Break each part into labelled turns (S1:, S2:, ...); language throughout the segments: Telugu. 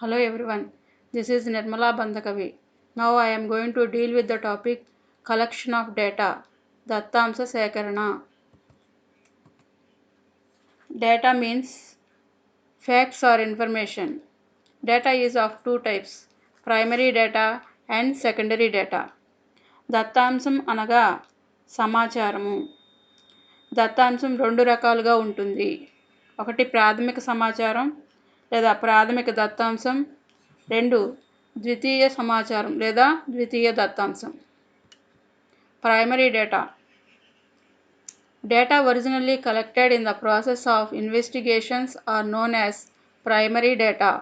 S1: Hello everyone, this is Nirmala Bandakavi. Now I am going to deal with the topic collection of data, Dattamsa Sekarana. Data means facts or information. Data is of two types, primary data and secondary data. దత్తాంశం అనగా సమాచారము. దత్తాంశం రెండు రకాలుగా ఉంటుంది. ఒకటి ప్రాథమిక సమాచారం లేదా ప్రాథమిక దత్తాంశం, రెండు ద్వితీయ సమాచారం లేదా ద్వితీయ దత్తాంశం. Primary data. Data originally collected in the process of investigations are known as primary data.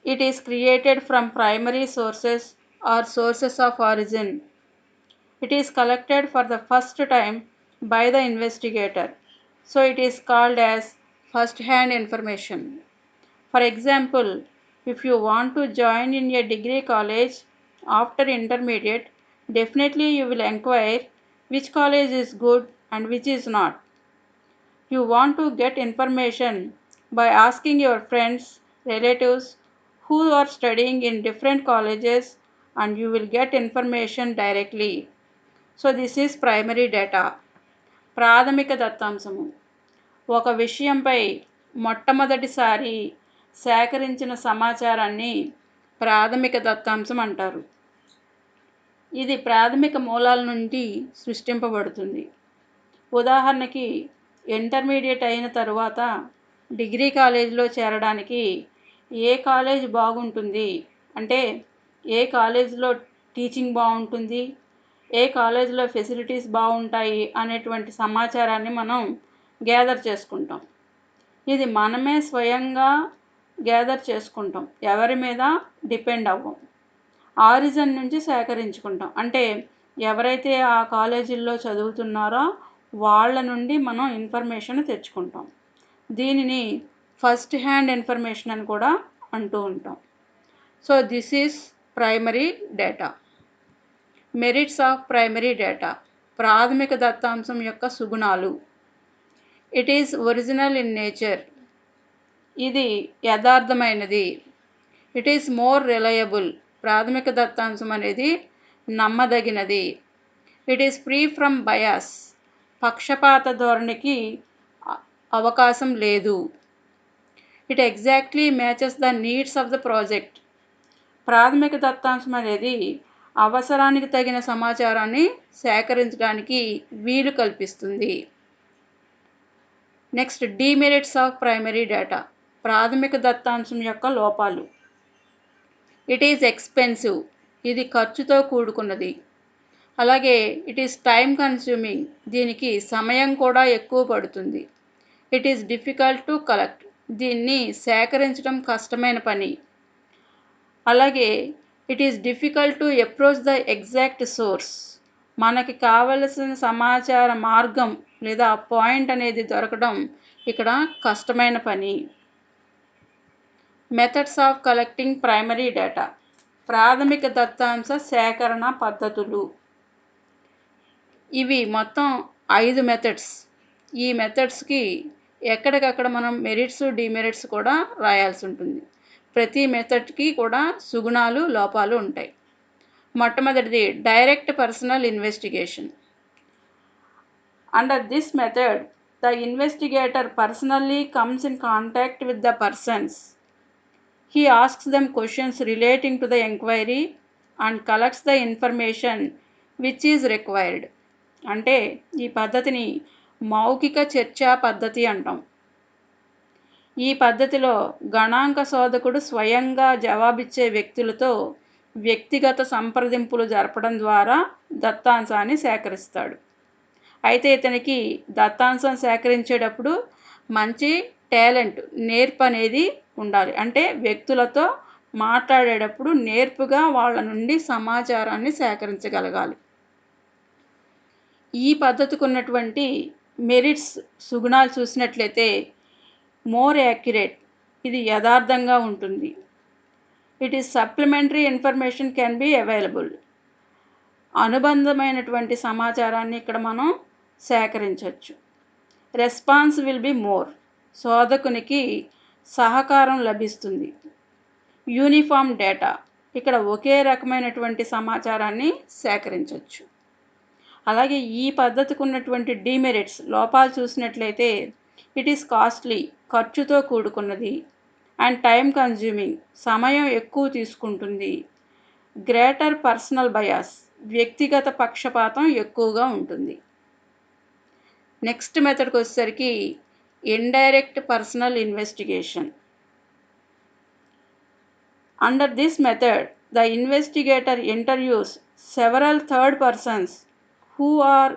S1: It is created from primary sources or sources of origin. It is collected for the first time by the investigator. So it is called as first-hand information. For example, if you want to join in a degree college after intermediate, definitely you will inquire which college is good and which is not. You want to get information by asking your friends, relatives who are studying in different colleges, and you will get information directly. So this is primary data. ప్రాథమిక దత్తాంశము ఒక విషయంపై మొట్టమొదటిసారి సేకరించిన సమాచారాన్ని ప్రాథమిక దత్తాంశం అంటారు. ఇది ప్రాథమిక మూలాల నుండి సృష్టింపబడుతుంది. ఉదాహరణకి ఇంటర్మీడియట్ అయిన తరువాత డిగ్రీ కాలేజీలో చేరడానికి ఏ కాలేజ్ బాగుంటుంది అంటే ఏ కాలేజీలో టీచింగ్ బాగుంటుంది, ఏ కాలేజీలో ఫెసిలిటీస్ బాగుంటాయి అనేటువంటి సమాచారాన్ని మనం గ్యాదర్ చేసుకుంటాం. ఇది మనమే స్వయంగా గ్యాదర్ చేసుకుంటాం, ఎవరి మీద డిపెండ్ అవ్వం. ఆరిజిన్ నుంచి సేకరించుకుంటాం, అంటే ఎవరైతే ఆ కాలేజీల్లో చదువుతున్నారో వాళ్ళ నుండి మనం ఇన్ఫర్మేషన్ తెచ్చుకుంటాం. దీనిని ఫస్ట్ హ్యాండ్ ఇన్ఫర్మేషన్ అని కూడా అంటూ ఉంటాం. So this is primary data. Merits of primary data. ప్రాథమిక దత్తాంశం యొక్క సుగుణాలు. It is original in nature. ఇది యథార్థమైనది. It is more reliable. ప్రాథమిక దత్తాంశం అనేది నమ్మదగినది. It is free from bias. పక్షపాత ధోరణికి అవకాశం లేదు. It exactly matches the needs of the project. ప్రాథమిక దత్తాంశం అనేది అవసరానికి తగిన సమాచారాన్ని సేకరించడానికి వీలు కల్పిస్తుంది. Next, demerits of primary data. ప్రాథమిక దత్తాంశం యొక్క లోపాలు. It is expensive. ఇది ఖర్చుతో కూడుకున్నది. అలాగే ఇట్ ఈస్ టైం కన్స్యూమింగ్. దీనికి సమయం కూడా ఎక్కువ పడుతుంది. It is difficult to collect. దీన్ని సేకరించడం కష్టమైన పని. అలాగే it is difficult to approach the exact source. మనకి కావలసిన సమాచార మార్గం లేదా పాయింట్ అనేది దొరకడం ఇక్కడ కష్టమైన పని. Methods of collecting primary data. ప్రాథమిక దత్తాంశ సేకరణ పద్ధతులు. ఇవి మొత్తం 5 మెథడ్స్. ఈ మెథడ్స్కి ఎక్కడికక్కడ మనం మెరిట్స్, డిమెరిట్స్ కూడా రాయాల్సి ఉంటుంది. ప్రతి మెథడ్కి కూడా సుగుణాలు, లోపాలు ఉంటాయి. మొట్టమొదటిది direct personal investigation. Under this method the investigator personally comes in contact with the persons. He asks them questions relating to the inquiry and collects the information which is required. అంటే ఈ పద్ధతిని మౌఖిక చర్చా పద్ధతి అంటాం. ఈ పద్ధతిలో గణాంక శోధకుడు స్వయంగా జవాబిచ్చే వ్యక్తులతో వ్యక్తిగత సంప్రదింపులు జరపడం ద్వారా దత్తాంశాన్ని సేకరిస్తాడు. అయితే ఇతనికి దత్తాంశం సేకరించేటప్పుడు మంచి టాలెంట్, నేర్పు అనేది ఉండాలి. అంటే వ్యక్తులతో మాట్లాడేటప్పుడు నేర్పుగా వాళ్ళ నుండి సమాచారాన్ని సేకరించగలగాలి. ఈ పద్ధతికి ఉన్నటువంటి మెరిట్స్, సుగుణాలు చూసినట్లయితే మోర్ యాక్యురేట్. ఇది యథార్థంగా ఉంటుంది. It is supplementary information can be available. అనుబంధమైనటువంటి సమాచారాన్ని ఇక్కడ మనం సేకరించవచ్చు. Response will be more. శోధకునికి సహకారం లభిస్తుంది. యూనిఫామ్ డేటా, ఇక్కడ ఒకే రకమైనటువంటి సమాచారాన్ని సేకరించవచ్చు. అలాగే ఈ పద్ధతికి ఉన్నటువంటి డిమెరిట్స్, లోపాలు చూసినట్లయితే ఇట్ ఈస్ కాస్ట్లీ, ఖర్చుతో కూడుకున్నది, అండ్ టైం కన్జ్యూమింగ్, సమయం ఎక్కువ తీసుకుంటుంది, గ్రేటర్ పర్సనల్ బయాస్, వ్యక్తిగత పక్షపాతం ఎక్కువగా ఉంటుంది. నెక్స్ట్ మెథడ్కి వచ్చేసరికి indirect personal investigation. Under this method, the investigator interviews several third persons who are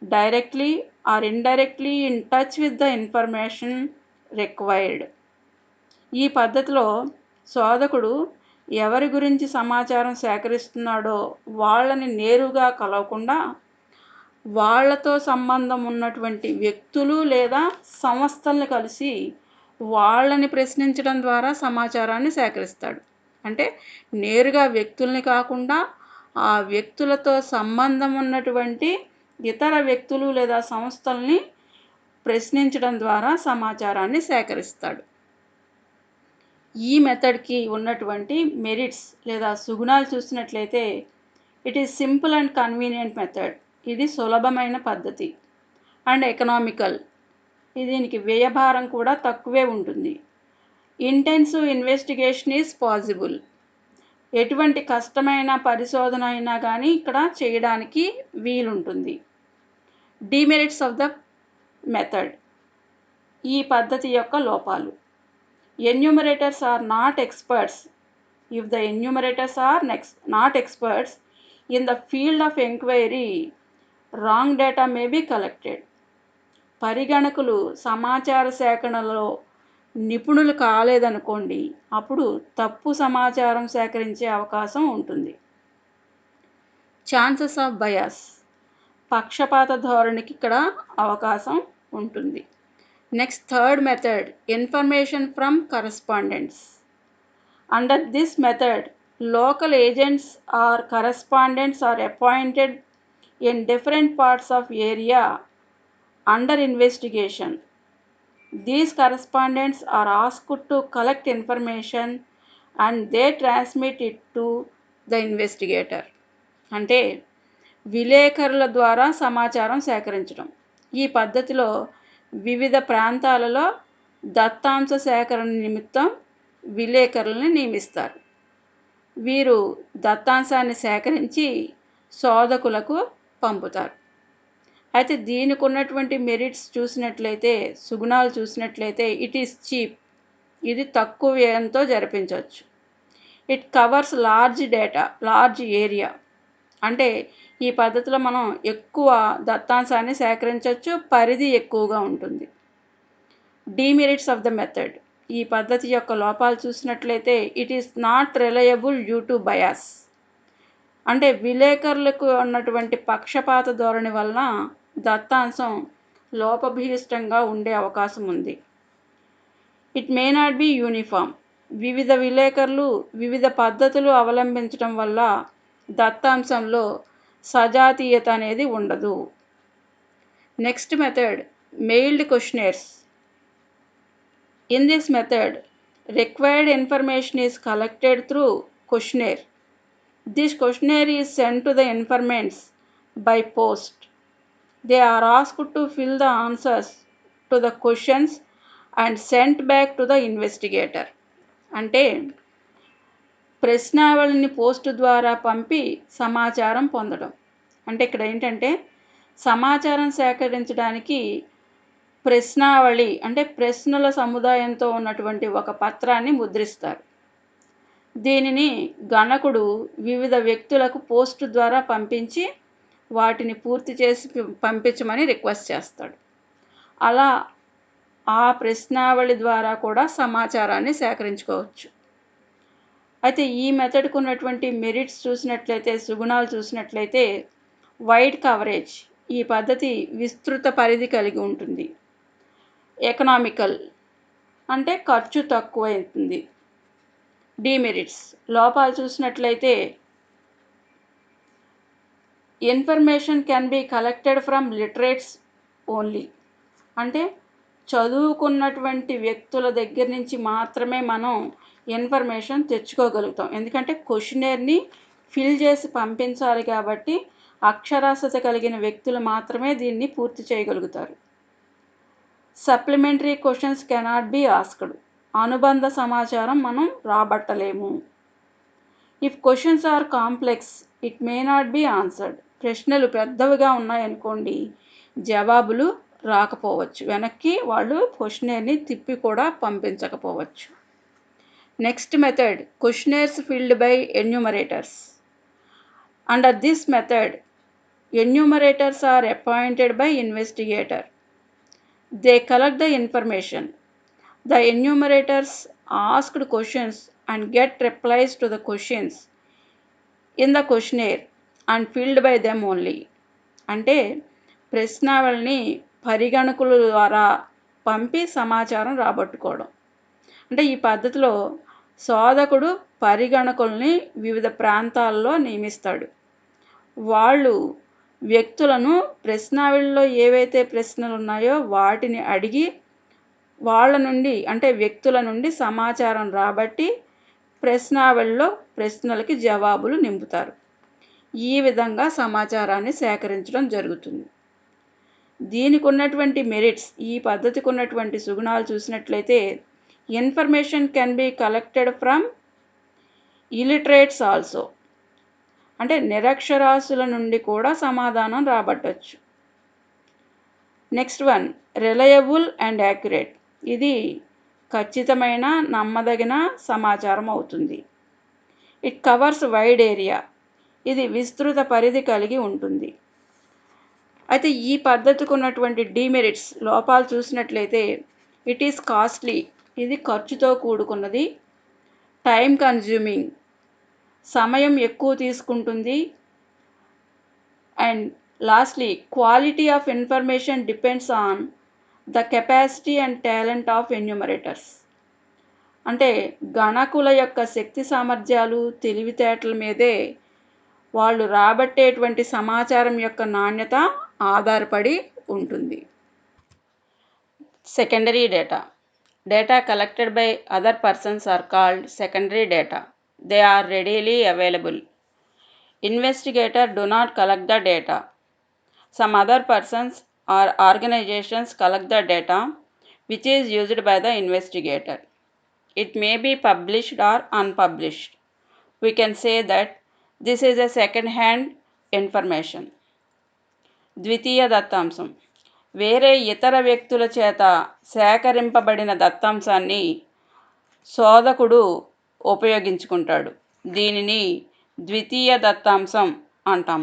S1: directly or indirectly in touch with the information required. ఈ పద్ధతిలో శోధకుడు ఎవరి గురించి సమాచారం సేకరిస్తున్నాడో వాళ్ళని నేరుగా కలవకుండా వాళ్లతో సంబంధం ఉన్నటువంటి వ్యక్తులు లేదా సంస్థల్ని కలిసి వాళ్ళని ప్రశ్నించడం ద్వారా సమాచారాన్ని సేకరిస్తాడు. అంటే నేరుగా వ్యక్తుల్ని కాకుండా ఆ వ్యక్తులతో సంబంధం ఉన్నటువంటి ఇతర వ్యక్తులు లేదా సంస్థల్ని ప్రశ్నించడం ద్వారా సమాచారాన్ని సేకరిస్తాడు. ఈ మెథడ్కి ఉన్నటువంటి మెరిట్స్ లేదా సుగుణాలు చూసినట్లయితే it is simple and convenient method, ఇది సులభమైన పద్ధతి, అండ్ ఎకనామికల్, దీనికి వ్యయభారం కూడా తక్కువే ఉంటుంది. ఇంటెన్సివ్ ఇన్వెస్టిగేషన్ ఈజ్ పాసిబుల్, ఎటువంటి కష్టమైన పరిశోధన అయినా కానీ ఇక్కడ చేయడానికి వీలుంటుంది. డిమెరిట్స్ ఆఫ్ ద మెథడ్, ఈ పద్ధతి యొక్క లోపాలు. Enumerators are not experts. If the enumerators are not experts in the field of enquiry, wrong data may be collected. పరిగణకులు సమాచార సేకరణలో నిపుణులు కాలేదనుకోండి, అప్పుడు తప్పు సమాచారం సేకరించే అవకాశం ఉంటుంది. ఛాన్సెస్ ఆఫ్ బయాస్, పక్షపాత ధోరణికి ఇక్కడ అవకాశం ఉంటుంది. Next third method, information from correspondents. Under this method, local agents or correspondents are appointed in different parts of area under investigation. These correspondents are asked to collect information and they transmit it to the investigator. అంటే విలేకరుల ద్వారా సమాచారం సేకరించడం. ఈ పద్ధతిలో వివిధ ప్రాంతాలలో దత్తాంశ సేకరణ నిమిత్తం విలేకరులను నియమిస్తారు. వీరు దత్తాంశాన్ని సేకరించి శోధకులకు పంపుతారు. అయితే దీనికి ఉన్నటువంటి మెరిట్స్ చూసినట్లయితే, సుగుణాలు చూసినట్లయితే ఇట్ ఈస్ చీప్, ఇది తక్కువ వ్యయంతో జరిపించవచ్చు. It covers large data, large area, అంటే ఈ పద్ధతిలో మనం ఎక్కువ దత్తాంశాన్ని సేకరించవచ్చు, పరిధి ఎక్కువగా ఉంటుంది. డిమెరిట్స్ ఆఫ్ ద మెథడ్, ఈ పద్ధతి యొక్క లోపాలు చూసినట్లయితే it is not reliable due to bias, అంటే విలేకరులకు ఉన్నటువంటి పక్షపాత ధోరణి వలన దత్తాంశం లోపభూయిష్టంగా ఉండే అవకాశం ఉంది. It may not B uniform, వివిధ విలేకరులు వివిధ పద్ధతులు అవలంబించడం వల్ల దత్తాంశంలో సజాతీయత అనేది ఉండదు. Next method, mailed questionnaires. In this method, required information is collected through questionnaire. This questionnaire is sent to the informants by post. They are asked to fill the answers to the questions and sent back to the investigator. అంటే ప్రశ్నావళిని పోస్ట్ ద్వారా పంపి సమాచారం పొందడం. అంటే ఇక్కడ ఏంటంటే సమాచారం సేకరించడానికి ప్రశ్నావళి అంటే ప్రశ్నల సముదాయంతో ఉన్నటువంటి ఒక పత్రాన్ని ముద్రిస్తారు. దీనిని గణకుడు వివిధ వ్యక్తులకు పోస్ట్ ద్వారా పంపించి వాటిని పూర్తి చేసి పంపించమని రిక్వెస్ట్ చేస్తాడు. అలా ఆ ప్రశ్నావళి ద్వారా కూడా సమాచారాన్ని సేకరించుకోవచ్చు. అయితే ఈ మెథడ్కు ఉన్నటువంటి మెరిట్స్ చూసినట్లయితే, సుగుణాలు చూసినట్లయితే వైడ్ కవరేజ్, ఈ పద్ధతి విస్తృత పరిధి కలిగి ఉంటుంది. ఎకనామికల్, అంటే ఖర్చు తక్కువ అవుతుంది. డిమెరిట్స్, లోపాలు చూసినట్లయితే information can be collected from literates only, అంటే చదువుకున్నటువంటి వ్యక్తుల దగ్గర నుంచి మాత్రమే మనం ఇన్ఫర్మేషన్ తెచ్చుకోగలుగుతాం. ఎందుకంటే క్వశ్చనర్ని ఫిల్ చేసి పంపించాలి కాబట్టి అక్షరాస్యత కలిగిన వ్యక్తులు మాత్రమే దీన్ని పూర్తి చేయగలుగుతారు. Supplementary questions cannot be asked. అనుబంధ సమాచారం మనం రాబట్టలేము. If questions are complex it may not be answered. ప్రశ్నలు పెద్దవిగా ఉన్నాయనుకోండి, జవాబులు రాకపోవచ్చు. వెనక్కి వాళ్ళు క్వశ్చనర్ని తిప్పి కూడా పంపించకపోవచ్చు. Next method, questionnaires filled by enumerators. Under this method enumerators are appointed by investigator. They collect the information. The enumerators asked questions and get replies to the questions in the questionnaire and filled by them only. అంటే ప్రశ్నావళిని పరిగణకుల ద్వారా పంపి సమాచారం రాబట్టుకోవడం. అంటే ఈ పద్ధతిలో శోధకుడు పరిగణకుల్ని వివిధ ప్రాంతాల్లో నియమిస్తాడు. వాళ్ళు వ్యక్తులను ప్రశ్నావళిలో ఏవైతే ప్రశ్నలు ఉన్నాయో వాటిని అడిగి వాళ్ళ నుండి అంటే వ్యక్తుల నుండి సమాచారం రాబట్టి ప్రశ్నావళిలో ప్రశ్నలకి జవాబులు నింపుతారు. ఈ విధంగా సమాచారాన్ని సేకరించడం జరుగుతుంది. దీనికి ఉన్నటువంటి మెరిట్స్, ఈ పద్ధతికి ఉన్నటువంటి సుగుణాలు చూసినట్లయితే, information can be collected from illiterates also. అంటే నిరక్షరాస్యుల నుండి కూడా సమాధానం రాబట్టచ్చు. Next one, reliable and accurate. ఇది ఖచ్చితమైన నమ్మదగిన సమాచారం అవుతుంది. It covers wide area. ఇది విస్తృత పరిధి కలిగి ఉంటుంది. అయితే ఈ పద్ధతికి ఉన్నటువంటి డిమెరిట్స్, లోపాలు చూసినట్లయితే, ఇట్ ఈస్ కాస్ట్లీ. ఇది ఖర్చుతో కూడుకున్నది. టైం కన్జ్యూమింగ్, సమయం ఎక్కువ తీసుకుంటుంది. And lastly, quality of information depends on the capacity and talent of enumerators. అంటే గణకుల యొక్క శక్తి సామర్థ్యాలు, తెలివితేటల మీదే వాళ్ళు రాబట్టేటువంటి సమాచారం యొక్క నాణ్యత ఆధారపడి ఉంటుంది. Secondary data. Data collected by other persons are called secondary data. They are readily available. Investigators do not collect the data. Some other persons or organizations collect the data which is used by the investigator. It may be published or unpublished. We can say that this is a second-hand information. ద్వితీయ దత్తాంశం. వేరే ఇతర వ్యక్తుల చేత సేకరింపబడిన దత్తాంశాన్ని శోధకుడు ఉపయోగించుకుంటాడు. దీనిని ద్వితీయ దత్తాంశం అంటాం.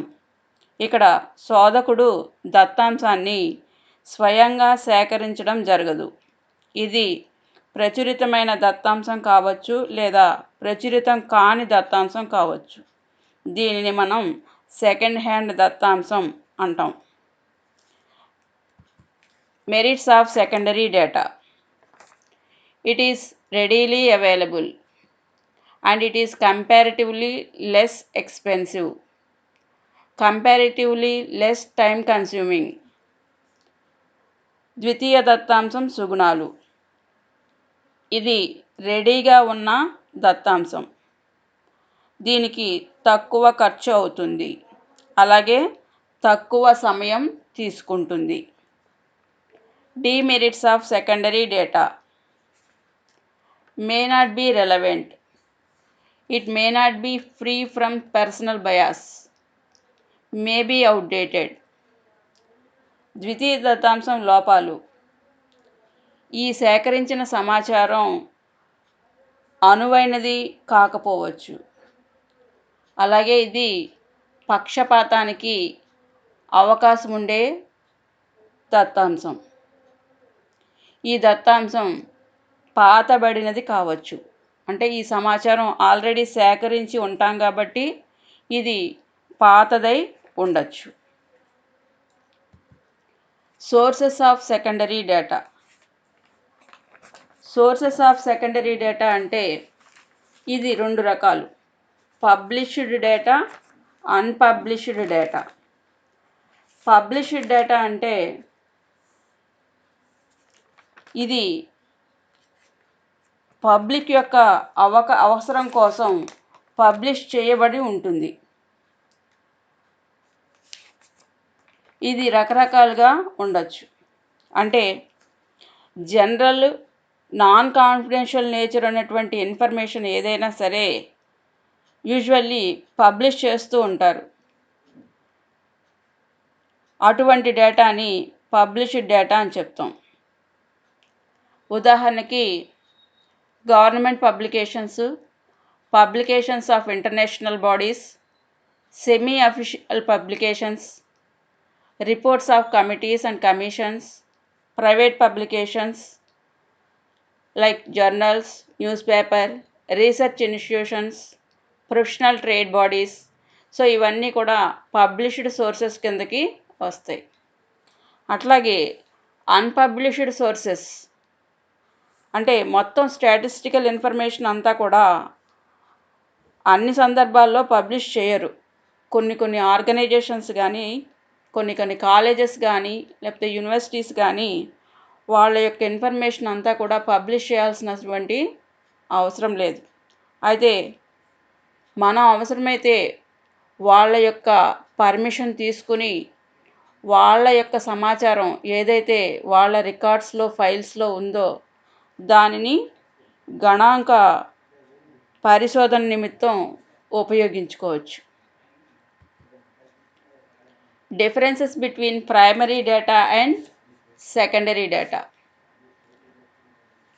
S1: ఇక్కడ శోధకుడు దత్తాంశాన్ని స్వయంగా సేకరించడం జరగదు. ఇది ప్రచురితమైన దత్తాంశం కావచ్చు లేదా ప్రచురితం కాని దత్తాంశం కావచ్చు. దీనిని మనం సెకండ్ హ్యాండ్ దత్తాంశం అంటాం. Merits of secondary data. It is readily available and it is comparatively less expensive, comparatively less time consuming. ద్వితీయ దత్తాంశం సుగుణాలు. ఇది రెడీగా ఉన్న దత్తాంశం. దీనికి తక్కువ ఖర్చు అవుతుంది, అలాగే తక్కువ సమయం తీసుకుంటుంది. Demerits of secondary data. May not be relevant. It may not be free from personal bias. May be outdated. ద్వితీయ దత్తాంశం లోపాలు. ఈ సేకరించిన సమాచారం అనువైనది కాకపోవచ్చు. అలాగే ఇది పక్షపాతానికి అవకాశం ఉండే దత్తాంశం. ఈ దత్తాంశం పాతబడినది కావచ్చు. అంటే ఈ సమాచారం ఆల్రెడీ సేకరించి ఉంటాం కాబట్టి ఇది పాతదై ఉండొచ్చు. Sources of secondary data. Sources of secondary data అంటే ఇది రెండు రకాలు: published data, unpublished data. Published data అంటే ఇది పబ్లిక్ యొక్క అవసరం కోసం పబ్లిష్ చేయబడి ఉంటుంది. ఇది రకరకాలుగా ఉండొచ్చు. అంటే జనరల్, నాన్ కాన్ఫిడెన్షియల్ నేచర్ అనేటువంటి ఇన్ఫర్మేషన్ ఏదైనా సరే యూజువల్లీ పబ్లిష్ చేస్తూ ఉంటారు. అటువంటి డేటాని పబ్లిష్డ్ డేటా అని చెప్తాం. ఉదాహరణకి government publications of international bodies, semi official publications, reports of committees and commissions, private publications like journals, news paper, research institutions, professional trade bodies. So ఇవన్నీ కూడా పబ్లిష్డ్ సోర్సెస్ కిందకి వస్తాయి. అట్లాగే అన్పబ్లిష్డ్ సోర్సెస్ అంటే మొత్తం స్టాటిస్టికల్ ఇన్ఫర్మేషన్ అంతా కూడా అన్ని సందర్భాల్లో పబ్లిష్ చేయరు. కొన్ని ఆర్గనైజేషన్స్ కానీ, కొన్ని కాలేజెస్ కానీ, లేకపోతే యూనివర్సిటీస్ కానీ వాళ్ళ యొక్క ఇన్ఫర్మేషన్ అంతా కూడా పబ్లిష్ చేయాల్సినటువంటి అవసరం లేదు. అయితే మనం అవసరమైతే వాళ్ళ యొక్క పర్మిషన్ తీసుకుని వాళ్ళ యొక్క సమాచారం ఏదైతే వాళ్ళ రికార్డ్స్లో, ఫైల్స్లో ఉందో దానిని గణాంక పరిశోధన నిమిత్తం ఉపయోగించుకోవచ్చు. Differences between primary data and secondary data.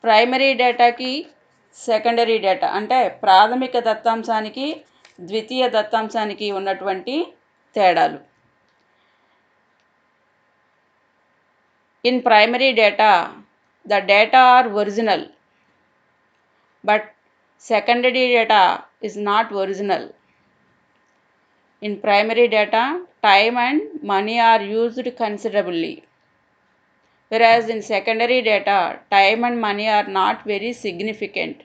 S1: Primary డేటాకి సెకండరీ డేటా అంటే ప్రాథమిక దత్తాంశానికి ద్వితీయ దత్తాంశానికి ఉన్నటువంటి తేడాలు. In primary data the data are original, but secondary data is not original. In primary data, time and money are used considerably, whereas in secondary data, time and money are not very significant.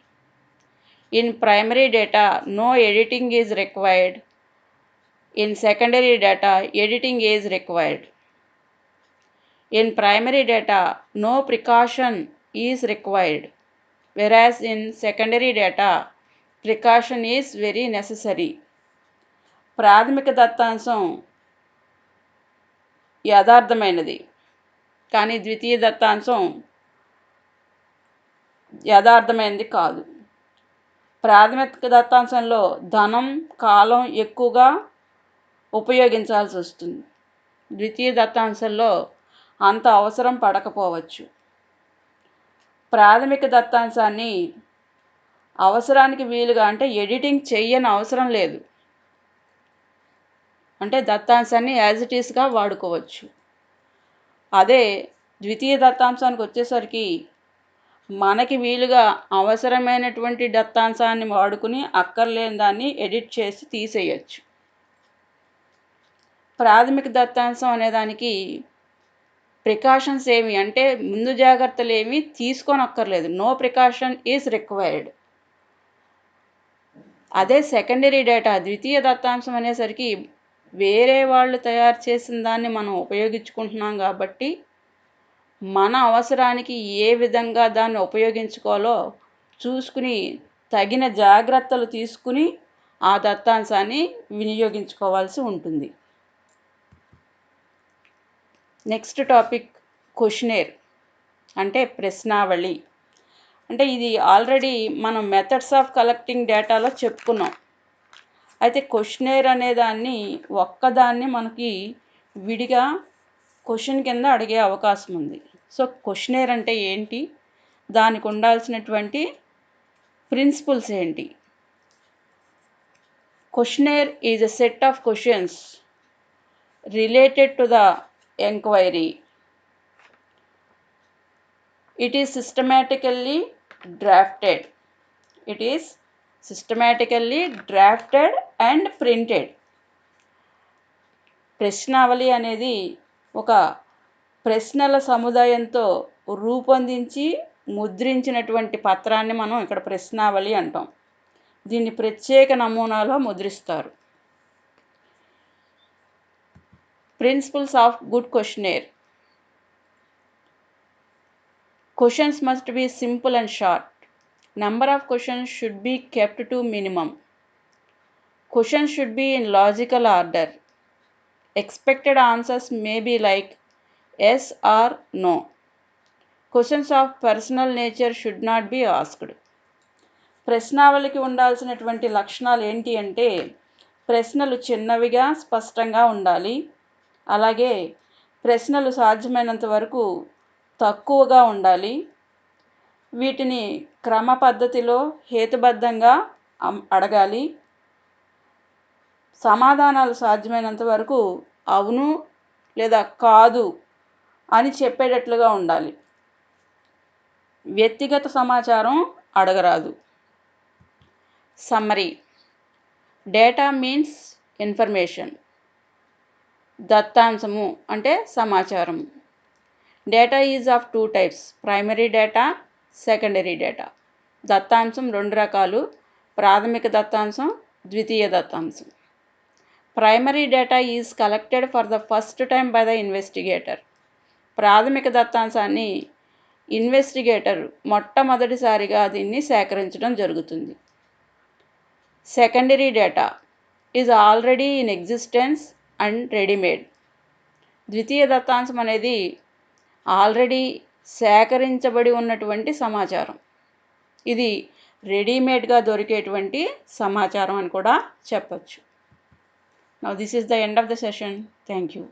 S1: In primary data, no editing is required. In secondary data, editing is required. In primary data, no precaution is required, whereas in secondary data, precaution is very necessary. ప్రాథమిక దత్తాంశం యథార్థమైనది, కానీ ద్వితీయ దత్తాంశం యథార్థమైనది కాదు. ప్రాథమిక దత్తాంశంలో ధనం, కాలం ఎక్కువగా ఉపయోగించాల్సి వస్తుంది. ద్వితీయ దత్తాంశంలో అంత అవసరం పడకపోవచ్చు. ప్రాథమిక దత్తాంశాన్ని అవసరానికి వీలుగా అంటే ఎడిటింగ్ చెయ్యని అవసరం లేదు. అంటే దత్తాంశాన్ని యాజ్ ఇట్ ఈస్గా వాడుకోవచ్చు. అదే ద్వితీయ దత్తాంశానికి వచ్చేసరికి మనకి వీలుగా అవసరమైనటువంటి దత్తాంశాన్ని వాడుకుని అక్కర్లేని దాన్ని ఎడిట్ చేసి తీసేయచ్చు. ప్రాథమిక దత్తాంశం అనేదానికి ప్రికాషన్స్ ఏమి అంటే ముందు జాగ్రత్తలు ఏమి తీసుకోనక్కర్లేదు. No precaution is required. అదే సెకండరీ డేటా ద్వితీయ దత్తాంశం అనేసరికి వేరే వాళ్ళు తయారు చేసిన దాన్ని మనం ఉపయోగించుకుంటున్నాం కాబట్టి మన అవసరానికి ఏ విధంగా దాన్ని ఉపయోగించుకోవాలో చూసుకుని తగిన జాగ్రత్తలు తీసుకుని ఆ దత్తాంశాన్ని వినియోగించుకోవాల్సి ఉంటుంది. నెక్స్ట్ టాపిక్ క్వశ్చనేర్ అంటే ప్రశ్నావళి. అంటే ఇది ఆల్రెడీ మనం మెథడ్స్ ఆఫ్ కలెక్టింగ్ డేటాలో చెప్పుకున్నాం. అయితే క్వశ్చనేర్ అనేదాన్ని ఒక్కదాన్ని మనకి విడిగా క్వశ్చన్ కింద అడిగే అవకాశం ఉంది. సో క్వశ్చనేర్ అంటే ఏంటి, దానికి ఉండాల్సినటువంటి ప్రిన్సిపల్స్ ఏంటి? Questionnaire is a set of questions related to the enquiry. It is systematically drafted. It is systematically drafted and printed. ప్రశ్నావళి అనేది ఒక ప్రశ్నల సముదాయంతో రూపొందించి ముద్రించినటువంటి పత్రాన్ని మనం ఇక్కడ ప్రశ్నావళి అంటాం. దీన్ని ప్రత్యేక నమూనాలో ముద్రిస్తారు. Principles of good questionnaire. Questions must be simple and short. Number of questions should be kept to minimum. Questions should be in logical order. Expected answers may be like yes or no. Questions of personal nature should not be asked. ప్రశ్నావళికి ఉండాల్సినటువంటి లక్షణాలు ఏంటి అంటే ప్రశ్నలు చిన్నవిగా స్పష్టంగా ఉండాలి. అలాగే ప్రశ్నలు సాధ్యమైనంత వరకు తక్కువగా ఉండాలి. వీటిని క్రమ పద్ధతిలో హేతుబద్ధంగా అడగాలి. సమాధానాలు సాధ్యమైనంత వరకు అవును లేదా కాదు అని చెప్పేటట్లుగా ఉండాలి. వ్యక్తిగత సమాచారం అడగరాదు. సమ్మరీ. Data means information. దత్తాంశము అంటే సమాచారం. Data is of 2 types, primary data, secondary data. దత్తాంశం 2 రకాలు, ప్రాథమిక దత్తాంశం, ద్వితీయ దత్తాంశం. Primary data is collected for the first time by the investigator. ప్రాథమిక దత్తాంశాన్ని ఇన్వెస్టిగేటర్ మొట్టమొదటిసారిగా దీన్ని సేకరించడం జరుగుతుంది. Secondary data is already in existence and readymade. ద్వితీయ దత్తాంశం అనేది ఆల్రెడీ సేకరించబడి ఉన్నటువంటి సమాచారం. ఇది రెడీమేడ్గా దొరికేటువంటి సమాచారం అని కూడా చెప్పచ్చు. Now this is the end of the session. Thank you.